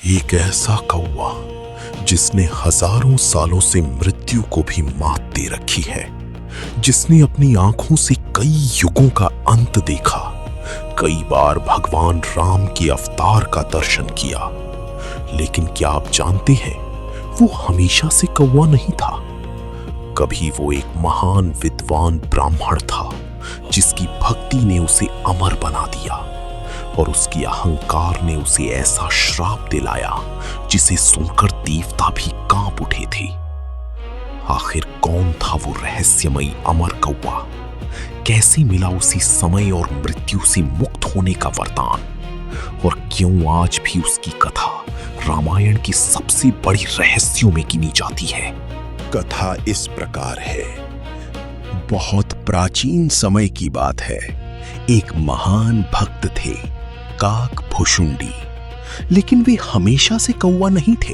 एक ऐसा कौवा जिसने हजारों सालों से मृत्यु को भी मात दे रखी है, जिसने अपनी आंखों से कई युगों का अंत देखा, कई बार भगवान राम के अवतार का दर्शन किया। लेकिन क्या आप जानते हैं, वो हमेशा से कौवा नहीं था। कभी वो एक महान विद्वान ब्राह्मण था जिसकी भक्ति ने उसे अमर बना दिया, और उसकी अहंकार ने उसे ऐसा श्राप दिलाया जिसे सुनकर देवता भी कांप उठे थे। आखिर कौन था वो रहस्यमयी अमर कौवा? कैसे मिला उसी समय और मृत्यु से मुक्त होने का वरदान? और क्यों आज भी उसकी कथा रामायण की सबसे बड़ी रहस्यों में गिनी जाती है? कथा इस प्रकार है। बहुत प्राचीन समय की बात है। एक महान भक्त थे, काकभुशुंडी, लेकिन वे हमेशा से कौवा नहीं थे।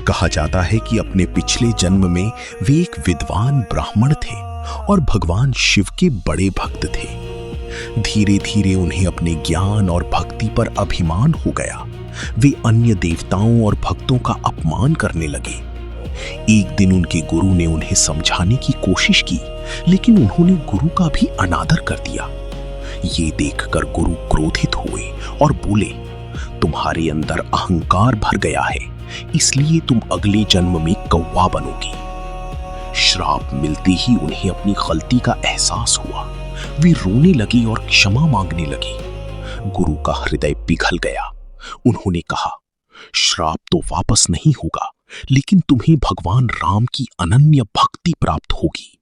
कहा जाता है कि अपने पिछले जन्म में वे एक विद्वान ब्राह्मण थे और भगवान शिव के बड़े भक्त थे। धीरे धीरे उन्हें अपने ज्ञान और भक्ति पर अभिमान हो गया। वे अन्य देवताओं और भक्तों का अपमान करने लगे। एक दिन उनके गुरु ने उन्हें समझाने की कोशिश की, लेकिन उन्होंने गुरु का भी अनादर कर दिया। ये देखकर गुरु क्रोधित हुए और बोले, तुम्हारे अंदर अहंकार भर गया है, इसलिए तुम अगले जन्म में कौवा बनोगी। श्राप मिलते ही उन्हें अपनी गलती का एहसास हुआ। वे रोने लगी और क्षमा मांगने लगी। गुरु का हृदय पिघल गया। उन्होंने कहा, श्राप तो वापस नहीं होगा, लेकिन तुम्हें भगवान राम की अनन्य भक्ति प्राप्त होगी।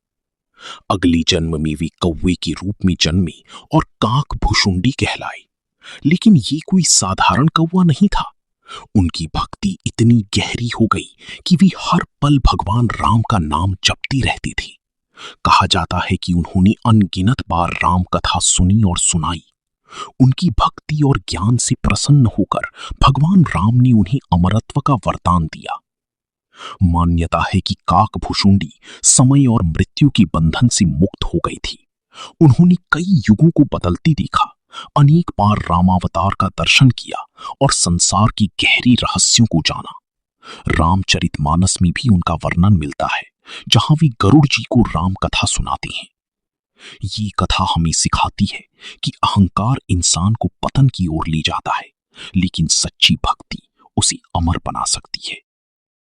अगले जन्म में वे कौवे के रूप में जन्मी और काकभुशुंडी कहलाए। लेकिन ये कोई साधारण कौवा नहीं था। उनकी भक्ति इतनी गहरी हो गई कि वे हर पल भगवान राम का नाम जपती रहती थी। कहा जाता है कि उन्होंने अनगिनत बार राम कथा सुनी और सुनाई। उनकी भक्ति और ज्ञान से प्रसन्न होकर भगवान राम ने उन्हें अमरत्व का वरदान दिया। मान्यता है कि काकभुशुंडी समय और मृत्यु के बंधन से मुक्त हो गई थी। उन्होंने कई युगों को बदलते देखा, अनेक बार रामावतार का दर्शन किया और संसार की गहरी रहस्यों को जाना। रामचरितमानस में भी उनका वर्णन मिलता है, जहां वे गरुड़ जी को राम कथा सुनाते हैं। ये कथा हमें सिखाती है कि अहंकार इंसान को पतन की ओर ले जाता है, लेकिन सच्ची भक्ति उसे अमर बना सकती है।